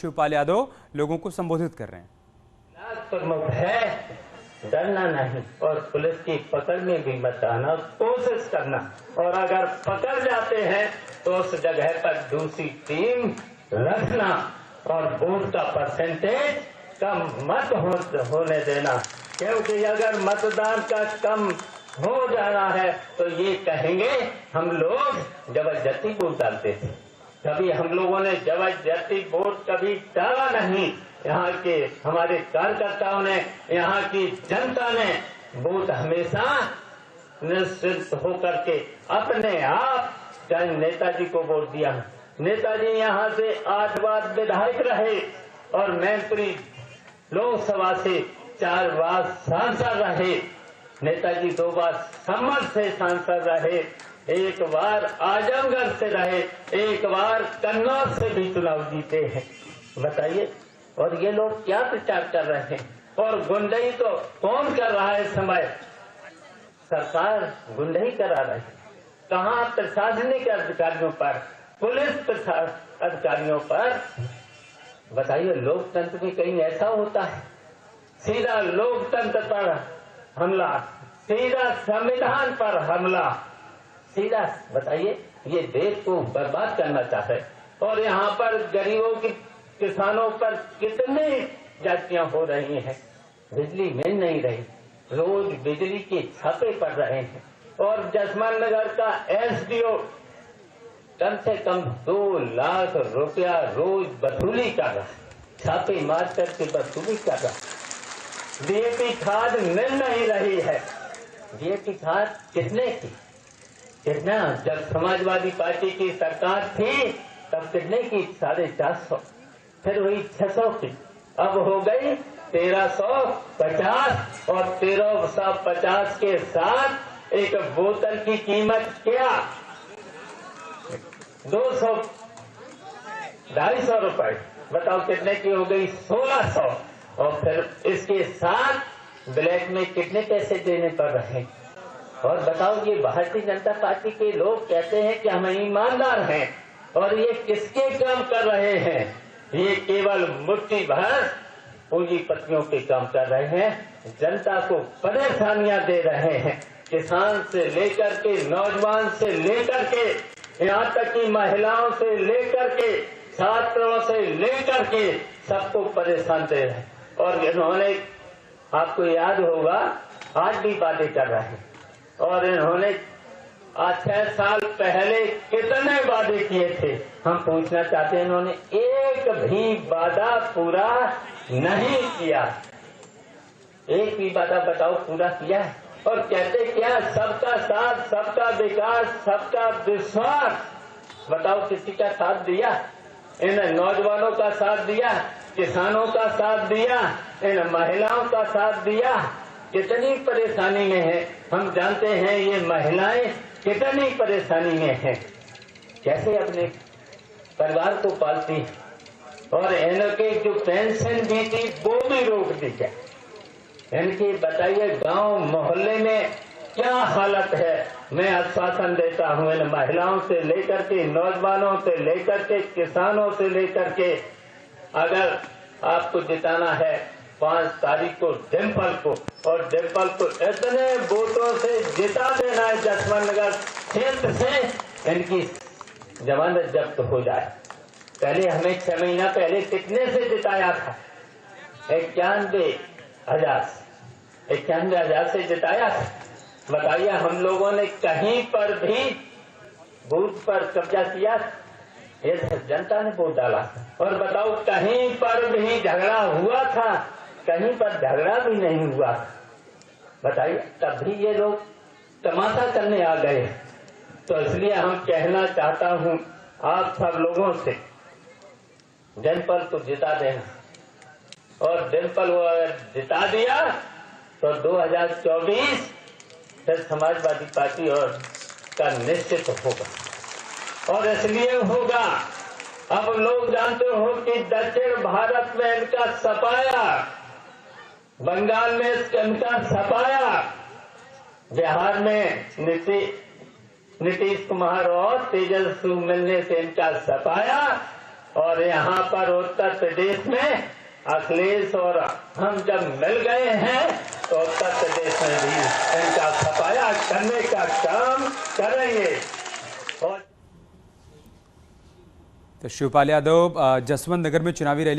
शिवपाल यादव लोगों को संबोधित कर रहे हैं। प्रमुख है डरना नहीं और पुलिस की पकड़ में भी मत आना, कोशिश करना, और अगर पकड़ जाते हैं तो उस जगह पर दूसरी टीम रखना और वोट का परसेंटेज कम मत होने देना, क्योंकि अगर मतदान का कम हो जाना है तो ये कहेंगे हम लोग जबरदस्ती वोट डालते थे। कभी हम लोगों ने जबरदस्ती वोट कभी डाला नहीं। यहाँ के हमारे कार्यकर्ताओं ने, यहाँ की जनता ने वोट हमेशा निश्चित होकर के अपने आप चाहे नेताजी को वोट दिया। नेताजी यहाँ से 8 बार विधायक रहे और मैनपुरी लोकसभा से 4 बार सांसद रहे। नेताजी 2 बार संसद से सांसद रहे, 1 बार आजमगढ़ से रहे, 1 बार कन्नौज से भी चुनाव जीते हैं। बताइए, और ये लोग क्या प्रचार कर रहे हैं? और गुंडई तो कौन कर रहा है? समय सरकार गुंडई करा रही है। कहाँ प्रशासनिक अधिकारियों पर, पुलिस अधिकारियों पर? बताइए, लोकतंत्र में कहीं ऐसा होता है? सीधा लोकतंत्र पर हमला, सीधा संविधान पर हमला, सीधा। बताइए, ये देश को बर्बाद करना चाहते। और यहाँ पर गरीबों की, किसानों पर कितने जातियां हो रही हैं, बिजली मिल नहीं रही, रोज बिजली के छापे पड़ रहे हैं। और जसमान नगर का एसडीओ कम से कम 2 लाख रुपया रोज वसूली कर रहा है, छापे मार करके वसूली कर रहा है। डीएपी खाद मिल नहीं रही है। डीएपी खाद कितने की? कितना? जब समाजवादी पार्टी की सरकार थी तब कितने की? 450, फिर हुई 600 की, अब हो गई 1350, और 1350 के साथ एक बोतल की कीमत क्या? 200, 250 रुपए। बताओ कितने की हो गई? 1600। और फिर इसके साथ ब्लैक में कितने पैसे देने पड़ रहे हैं? और बताओ, ये भारतीय जनता पार्टी के लोग कहते हैं कि हम ईमानदार हैं, और ये किसके काम कर रहे हैं? ये केवल मुट्ठी भर पूंजीपतियों के काम कर रहे हैं, जनता को परेशानियां दे रहे हैं। किसान से लेकर के, नौजवान से लेकर के, यहाँ तक कि महिलाओं से लेकर के, छात्रों से लेकर के सबको परेशान दे रहे हैं। और इन्होंने, आपको याद होगा, आज भी बातें कर रहे हैं। और इन्होंने आज 6 साल पहले कितने वादे किए थे? हम पूछना चाहते हैं, इन्होंने एक भी वादा पूरा नहीं किया। एक भी वादा बताओ पूरा किया है? और कहते क्या? सबका साथ, सबका विकास, सबका विश्वास। बताओ, किसी का साथ दिया? इन नौजवानों का साथ दिया, किसानों का साथ दिया, इन महिलाओं का साथ दिया? कितनी परेशानी में है हम जानते हैं। ये महिलाएं कितनी परेशानी में हैं, कैसे अपने परिवार को पालती हैं। और इनके जो पेंशन भी थी वो भी रोक दी है। इनकी बताइए, गांव मोहल्ले में क्या हालत है? मैं आश्वासन देता हूं, इन महिलाओं से लेकर के, नौजवानों से लेकर के, किसानों से लेकर के, अगर आपको जिताना है 5 तारीख को डिम्पल को, और डिम्पल को इतने वोटों से जिता देना है जसवंत नगर क्षेत्र से इनकी जमानत जब्त हो जाए। पहले हमें 6 महीना पहले कितने से जिताया था? 91,000 से जिताया था। बताइए, हम लोगों ने कहीं पर भी बूथ पर कब्जा किया? ये जनता ने वोट डाला। और बताओ, कहीं पर भी झगड़ा हुआ था? कहीं पर झगड़ा भी नहीं हुआ। बताइए, तब भी ये लोग तमाशा करने आ गए। तो इसलिए हम कहना चाहता हूं आप सब लोगों से, डिम्पल को जिता देना। और डिम्पल वो अगर जिता दिया तो 2024 फिर समाजवादी पार्टी और का निश्चित होगा। और इसलिए होगा, अब लोग जानते हो कि दक्षिण भारत में इनका सपाया, बंगाल में इनका सपाया, बिहार में नीतीश कुमार और तेजस्वी मिलने से इनका सपाया, और यहाँ पर उत्तर प्रदेश में अखिलेश और हम जब मिल गए हैं तो उत्तर प्रदेश में भी इनका सफाया करने का काम करेंगे। और तो शिवपाल यादव जसवंत नगर में चुनावी रैली